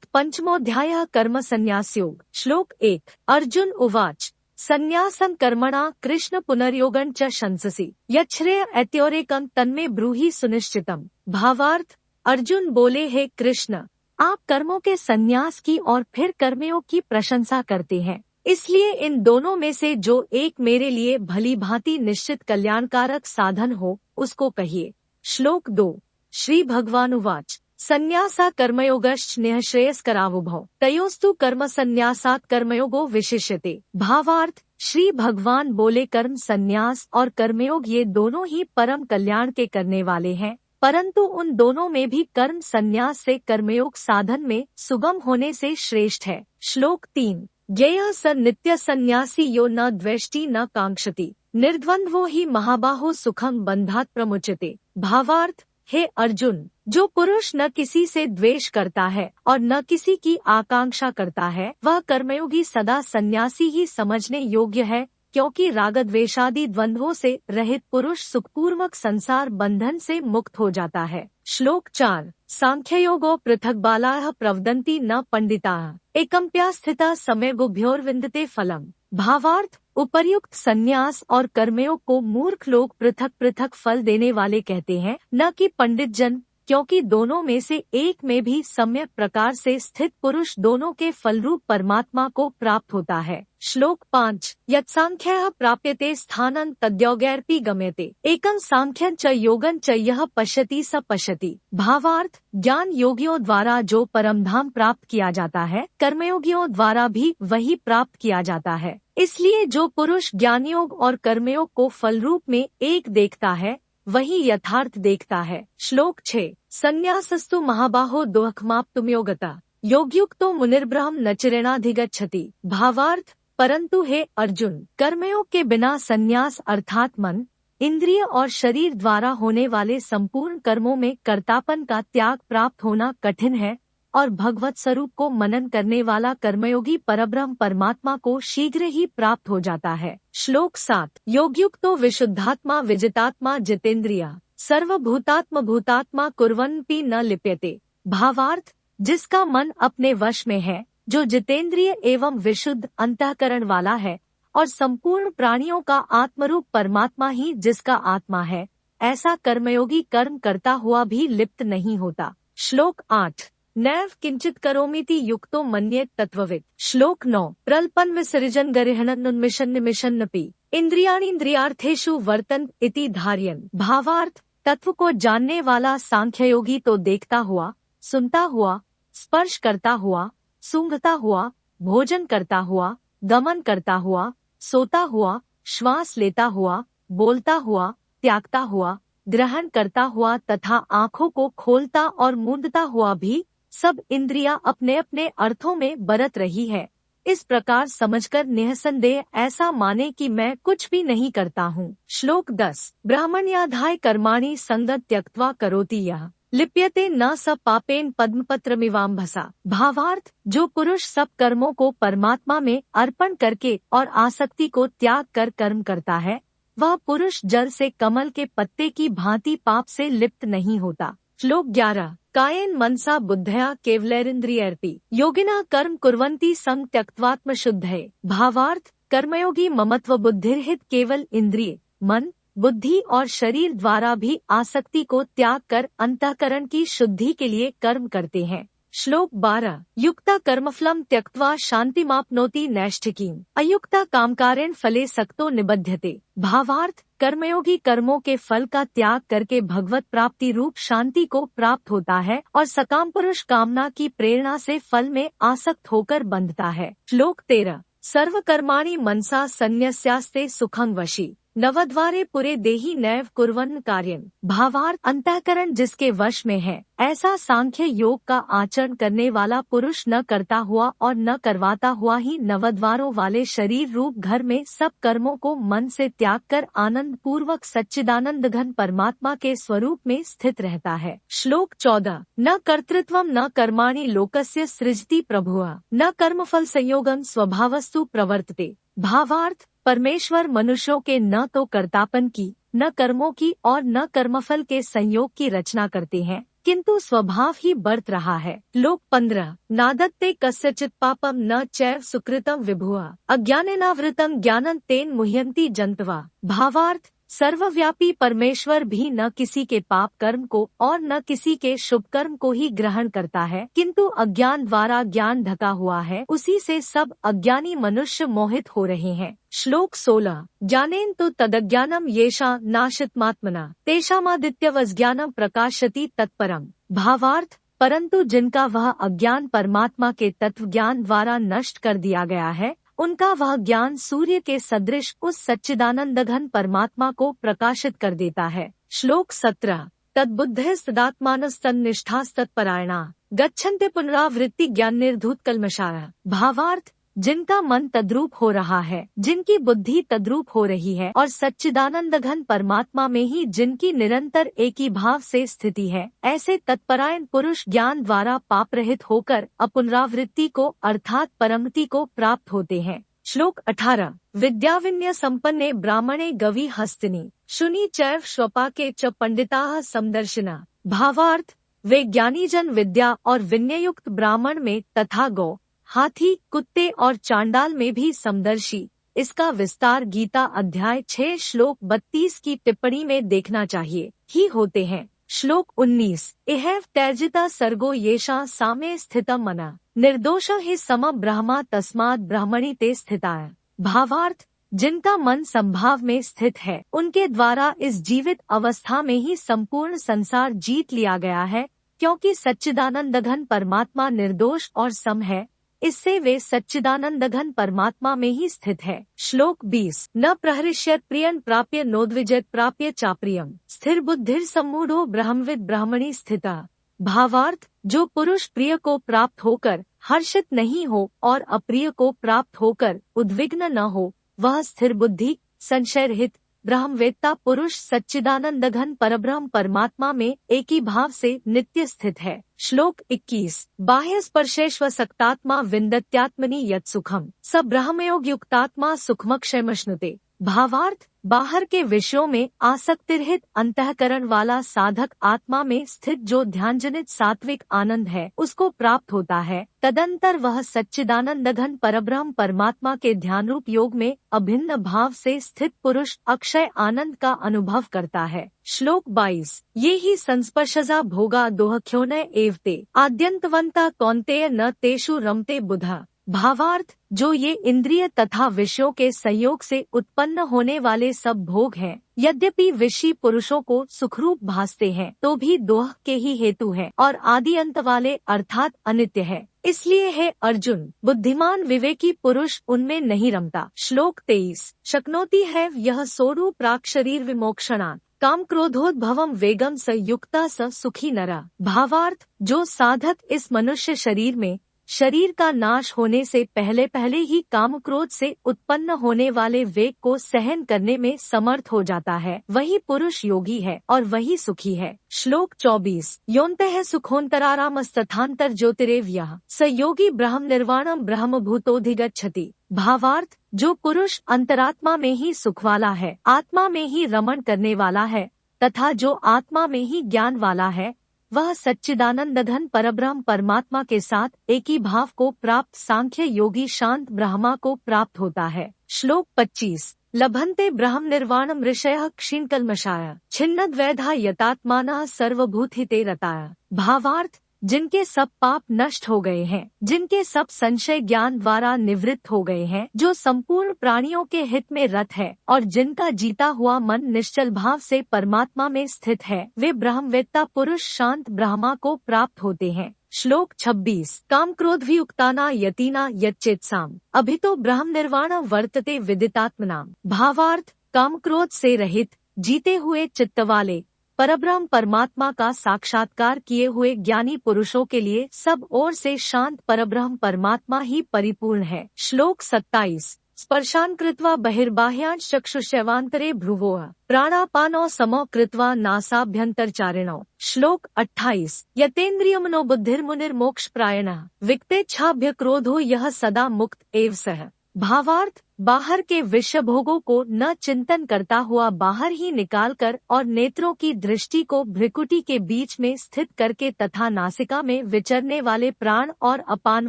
अथ पंचमोऽध्यायः कर्मसन्न्यासयोग। श्लोक 1। अर्जुन उवाच सन्न्यासं कर्मणा कृष्ण पुनर्योगं च शंससि यच्छ्रेय ऐत्योरेकं तन्मे ब्रूहि सुनिश्चितम्। भावार्थ, अर्जुन बोले, हे कृष्ण, आप कर्मों के संन्यास की और फिर कर्मयोग की प्रशंसा करते हैं, इसलिए इन दोनों में से जो एक मेरे लिए भली भांति निश्चित कल्याणकारक साधन हो उसको कहिए। श्लोक 2। श्री भगवानुवाच संन्यासा कर्मयोगश्च निःश्रेयस्करावुभौ तयोस्तु कर्म संन्यासात् कर्मयोगो विशिष्यते। भावार्थ, श्री भगवान बोले, कर्म संन्यास और कर्मयोग ये दोनों ही परम कल्याण के करने वाले हैं, परंतु उन दोनों में भी कर्म संन्यास से कर्मयोग साधन में सुगम होने से श्रेष्ठ है। श्लोक 3। ज्ञेयः स नित्य संन्यासी यो न द्वेष्टि न कांक्षति निर्द्वन्द्वो ही महाबाहो सुखं बंधात् प्रमुच्यते। भावार्थ, हे अर्जुन, जो पुरुष न किसी से द्वेष करता है और न किसी की आकांक्षा करता है वह कर्मयोगी सदा सन्यासी ही समझने योग्य है, क्योंकि रागद्वेषादि द्वंद्वों से रहित पुरुष सुखपूर्वक संसार बंधन से मुक्त हो जाता है। श्लोक 4। सांख्ययोगो पृथक बालाः प्रवदन्ति न पंडिताः एकम्प्यास्थिता सम्यगुभयोर्विन्दते फलम्। भावार्थ, उपर्युक्त संन्यास और कर्मयोग को मूर्ख लोग पृथक पृथक फल देने वाले कहते हैं, न कि पंडित जन, क्योंकि दोनों में से एक में भी सम्यक प्रकार से स्थित पुरुष दोनों के फलरूप परमात्मा को प्राप्त होता है। श्लोक 5। यत्सांख्यः प्राप्यते स्थानं तद्योगैरपि गम्यते एकं सांख्यं च योगं च यः पश्यति स पश्यति। भावार्थ, ज्ञान योगियों द्वारा जो परमधाम प्राप्त किया जाता है कर्मयोगियों द्वारा भी वही प्राप्त किया जाता है, इसलिए जो पुरुष ज्ञानयोग और कर्मयोग को फलरूप में एक देखता है वही यथार्थ देखता है। श्लोक 6। संन्यासस्तु महाबाहो दुःखमाप्तुम्योगता योगयुक्तो मुनिर्ब्रह्म न चिरेणाधिगच्छति। भावार्थ, परंतु हे अर्जुन, कर्मयोग के बिना संन्यास अर्थात मन, इंद्रिय और शरीर द्वारा होने वाले संपूर्ण कर्मों में कर्तापन का त्याग प्राप्त होना कठिन है, और भगवत स्वरूप को मनन करने वाला कर्मयोगी परब्रह्म परमात्मा को शीघ्र ही प्राप्त हो जाता है। श्लोक 7। योगयुक्तो विशुद्धात्मा विजितात्मा जितेन्द्रिया सर्वभूतात्म भूतात्मा कुर्वन्नपि न लिप्यते। भावार्थ, जिसका मन अपने वश में है, जो जितेंद्रिय एवं विशुद्ध अंतःकरण वाला है और संपूर्ण प्राणियों का आत्मरूप परमात्मा ही जिसका आत्मा है, ऐसा कर्मयोगी कर्म करता हुआ भी लिप्त नहीं होता। श्लोक 8। नैव किंचित करोमीति युक्तो मन्येत तत्ववित्। श्लोक 9। प्रल्पन विसृजन गरिहणन्नुन्मिषन् निमिषन्नपि इंद्रियाणीन्द्रियार्थेषु वर्तन इति धारयन्। भावार्थ, तत्व को जानने वाला सांख्ययोगी तो देखता हुआ, सुनता हुआ, स्पर्श करता हुआ, सूंघता हुआ, भोजन करता हुआ, गमन करता हुआ, सोता हुआ, श्वास लेता हुआ, बोलता हुआ, त्यागता हुआ, ग्रहण करता हुआ तथा आँखों को खोलता और मूंदता हुआ भी सब इंद्रियां अपने अपने अर्थों में बरत रही है, इस प्रकार समझकर निःसंदेह ऐसा माने कि मैं कुछ भी नहीं करता हूँ। श्लोक 10। ब्राह्मण्याधाय कर्माणि संगत त्यक्त्वा करोति यः लिप्यते न स पापेन पद्मपत्रमिवाम्भसा। भावार्थ, जो पुरुष सब कर्मों को परमात्मा में अर्पण करके और आसक्ति को त्याग कर कर्म करता है, वह पुरुष जल से कमल के पत्ते की भांति पाप से लिप्त नहीं होता। श्लोक 11। कायेन मनसा बुद्धया केवलैरिन्द्रियैरपि योगिनः कर्म कुर्वन्ति संग त्यक्त्वात्म शुद्धये। भावार्थ, कर्मयोगी ममत्व बुद्धिरहित केवल इंद्रिय, मन, बुद्धि और शरीर द्वारा भी आसक्ति को त्याग कर अंतःकरण की शुद्धि के लिए कर्म करते हैं। श्लोक 12। युक्ता कर्मफलम त्यक्त्वा शांतिमाप्नोति नैष्ठिकीम् अयुक्ता कामकारेण फले सक्तो निबध्यते। भावार्थ, कर्मयोगी कर्मों के फल का त्याग करके भगवत प्राप्ति रूप शांति को प्राप्त होता है और सकाम पुरुष कामना की प्रेरणा से फल में आसक्त होकर बंधता है। श्लोक 13। सर्व कर्माणि मनसा संन्यस्यास्ते सुखं वशी नवद्वारे पुरे देहि नैव कुर्वन् कार्यं। भावार्थ, अंतःकरण जिसके वश में है ऐसा सांख्य योग का आचरण करने वाला पुरुष न करता हुआ और न करवाता हुआ ही नवद्वारों वाले शरीर रूप घर में सब कर्मों को मन से त्याग कर आनंद पूर्वक सच्चिदानंद घन परमात्मा के स्वरूप में स्थित रहता है। श्लोक 14। न कर्तृत्वं न कर्माणि लोकस्य सृजति प्रभुः न कर्मफल संयोगं स्वभावस्तु प्रवर्तते। भावार्थ, परमेश्वर मनुष्यों के न तो कर्तापन की, न कर्मों की और न कर्मफल के संयोग की रचना करते हैं, किंतु स्वभाव ही बरत रहा है। श्लोक 15 नादत्ते कस्यचित् पापम न चैव सुकृतम विभुआ अज्ञानेनावृतम ज्ञानं तेन मुह्यन्ति जन्तवा। भावार्थ सर्वव्यापी परमेश्वर भी न किसी के पाप कर्म को और न किसी के शुभ कर्म को ही ग्रहण करता है, किंतु अज्ञान द्वारा ज्ञान ढका हुआ है, उसी से सब अज्ञानी मनुष्य मोहित हो रहे हैं। श्लोक 16 ज्ञानेन तो तदज्ञानम येषा नाशितमात्मना तेषामादित्यवज्ञानम प्रकाशति तत्परम। भावार्थ परंतु जिनका वह अज्ञान परमात्मा के तत्व ज्ञान द्वारा नष्ट कर दिया गया है, उनका वह ज्ञान सूर्य के सदृश उस सच्चिदानंदघन परमात्मा को प्रकाशित कर देता है। श्लोक 17 तद्बुद्धिस्तदात्मानस्तन्निष्ठास्तत्परायणा गच्छन्ते पुनरावृत्ति ज्ञान निर्धूत कल्मषाः। भावार्थ जिनका मन तद्रूप हो रहा है, जिनकी बुद्धि तद्रूप हो रही है और सच्चिदानंद घन परमात्मा में ही जिनकी निरंतर एक ही भाव से स्थिति है, ऐसे तत्परायण पुरुष ज्ञान द्वारा पाप रहित होकर अपुनरावृत्ति को अर्थात परमति को प्राप्त होते हैं। श्लोक 18 विद्याविन्य संपन्ने ब्राह्मणे गवी हस्तिनी शुनि चैव श्वपाके च पंडिताः समदर्शिना। भावार्थ वे ज्ञानी जन विद्या और विनययुक्त ब्राह्मण में तथा गौ, हाथी, कुत्ते और चांडाल में भी समदर्शी। इसका विस्तार गीता अध्याय 6 श्लोक 32 की टिप्पणी में देखना चाहिए ही होते हैं। श्लोक 19 इहैव त्यजिता सर्गो येषां साम्ये स्थितं मनः निर्दोष हि सम ब्रह्मा तस्मात् ब्रह्मणि ते स्थिताः। भावार्थ जिनका मन संभाव में स्थित है, उनके द्वारा इस जीवित अवस्था में ही संपूर्ण संसार जीत लिया गया है, क्योंकि सच्चिदानंदघन परमात्मा निर्दोष और सम है, इससे वे सच्चिदानंदघन परमात्मा में ही स्थित है। श्लोक 20 न प्रहृष्यत् प्रियं प्राप्य नोद्विजत् प्राप्य चाप्रियम स्थिर बुद्धिर सम्मूढ़ो ब्रह्मविद् ब्रह्मणि स्थितः। भावार्थ जो पुरुष प्रिय को प्राप्त होकर हर्षित नहीं हो और अप्रिय को प्राप्त होकर उद्विग्न न हो, वह स्थिर बुद्धि संशय रहित ब्रह्मवेत्ता पुरुष सच्चिदानंदघन परब्रह्म परमात्मा में एक ही भाव से नित्य स्थित है। श्लोक 21 बाह्य स्पर्शेष्वसक्तात्मा विन्दत्यात्मनि यत् सुखम स ब्रह्मयोग युक्तात्मा सुखमक्षयमश्नुते। भावार्थ बाहर के विषयों में आसक्तिरहित अंतःकरण वाला साधक आत्मा में स्थित जो ध्यानजनित सात्विक आनंद है, उसको प्राप्त होता है। तदंतर वह सच्चिदानंदघन परब्रह्म परमात्मा के ध्यानरूप योग में अभिन्न भाव से स्थित पुरुष अक्षय आनंद का अनुभव करता है। श्लोक 22 ये ही संस्पर्शजा भोगा दोहख्योनय एवते आद्यंतवंता कौन्तेय न तेषु रमते बुधा। भावार्थ जो ये इंद्रिय तथा विषयों के संयोग से उत्पन्न होने वाले सब भोग हैं, यद्यपि विषयी पुरुषों को सुखरूप भासते हैं, तो भी दोह के ही हेतु है और आदि अंत वाले अर्थात अनित्य है। इसलिए है अर्जुन बुद्धिमान विवेकी पुरुष उनमें नहीं रमता। श्लोक 23 शक्नोति है यह सोढ़ु प्राक् शरीर विमोक्षणात् काम क्रोधोद्भवम वेगम स युक्ता स सुखी नरा। भावार्थ जो साधक इस मनुष्य शरीर में शरीर का नाश होने से पहले पहले ही काम क्रोध से उत्पन्न होने वाले वेग को सहन करने में समर्थ हो जाता है, वही पुरुष योगी है और वही सुखी है। श्लोक 24 योऽन्तः सुखोऽन्तरारामस्तथान्तर ज्योतिरेव यः स योगी ब्रह्म निर्वाणम ब्रह्मभूतोऽधिगच्छति। भावार्थ जो पुरुष अंतरात्मा में ही सुख वाला है, आत्मा में ही रमण करने वाला है तथा जो आत्मा में ही ज्ञान वाला है, वह सच्चिदानंदघन परब्रह्म परमात्मा के साथ एक ही भाव को प्राप्त सांख्य योगी शांत ब्रह्मा को प्राप्त होता है। श्लोक 25 लभन्ते ब्रह्म निर्वाणम ऋषयः क्षीणकल्मषाय छिन्नद्वैधा यतात्मानः सर्वभूतहिते रताय। भावार्थ जिनके सब पाप नष्ट हो गए हैं, जिनके सब संशय ज्ञान द्वारा निवृत्त हो गए हैं, जो संपूर्ण प्राणियों के हित में रत है और जिनका जीता हुआ मन निश्चल भाव से परमात्मा में स्थित है, वे ब्रह्मवेत्ता पुरुष शांत ब्रह्मा को प्राप्त होते हैं। श्लोक 26 काम क्रोध वियुक्ताना यतीना यच्चेत्साम अभितो ब्रह्म निर्वाण वर्तते विदितात्मनाम। भावार्थ काम क्रोध से रहित जीते हुए चित्त वाले परब्रह्म परमात्मा का साक्षात्कार किए हुए ज्ञानी पुरुषों के लिए सब ओर से शांत परब्रह्म परमात्मा ही परिपूर्ण है। श्लोक 27 स्पर्शान् कृत्वा बहिर्बाह्यान् चक्षुषैवान्तरे भ्रुवोः प्राणापानौ समौ कृत्वा नासाभ्यन्तरचारिणौ। श्लोक 28 यतेन्द्रियमनो बुद्धिर्मुनिर्मोक्षप्रायणः विक्तेच्छाभ्य क्रोधो यः सदा मुक्त एव सः। भावार्थ, बाहर के विषय भोगों को न चिंतन करता हुआ बाहर ही निकालकर और नेत्रों की दृष्टि को भ्रिकुटी के बीच में स्थित करके तथा नासिका में विचरने वाले प्राण और अपान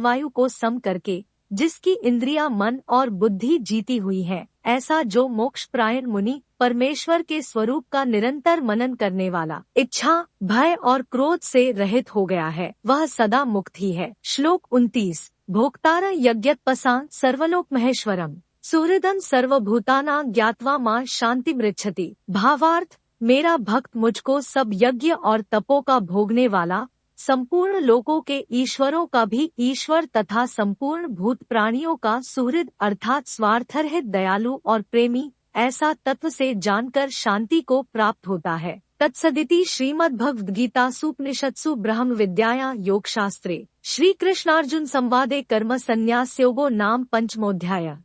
वायु को सम करके, जिसकी इंद्रिया मन और बुद्धि जीती हुई है, ऐसा जो मोक्ष प्रायण मुनि परमेश्वर के स्वरूप का निरंतर मनन करने वाला, इच्छा, भय और क्रोध से रहित हो गया है, वह सदा मुक्त ही है। श्लोक 29। भोक्तार यज्ञत्पसा सर्वलोक महेश्वरम सुहृदं सर्वभूतानां ज्ञात्वा मां शांति मृच्छति। भावार्थ, मेरा भक्त मुझको सब यज्ञ और तपो का भोगने वाला, संपूर्ण लोकों के ईश्वरों का भी ईश्वर तथा संपूर्ण भूत प्राणियों का सुहृद अर्थात स्वार्थरहित दयालु और प्रेमी, ऐसा तत्व से जानकर शांति को प्राप्त होता है। तत्सदिति श्रीमद्भगवद्गीतासूपनिषत्सु ब्रह्म विद्यायां योगशास्त्रे श्री कृष्णार्जुन संवादे कर्म संन्यासयोगो नाम पंचमोऽध्यायः।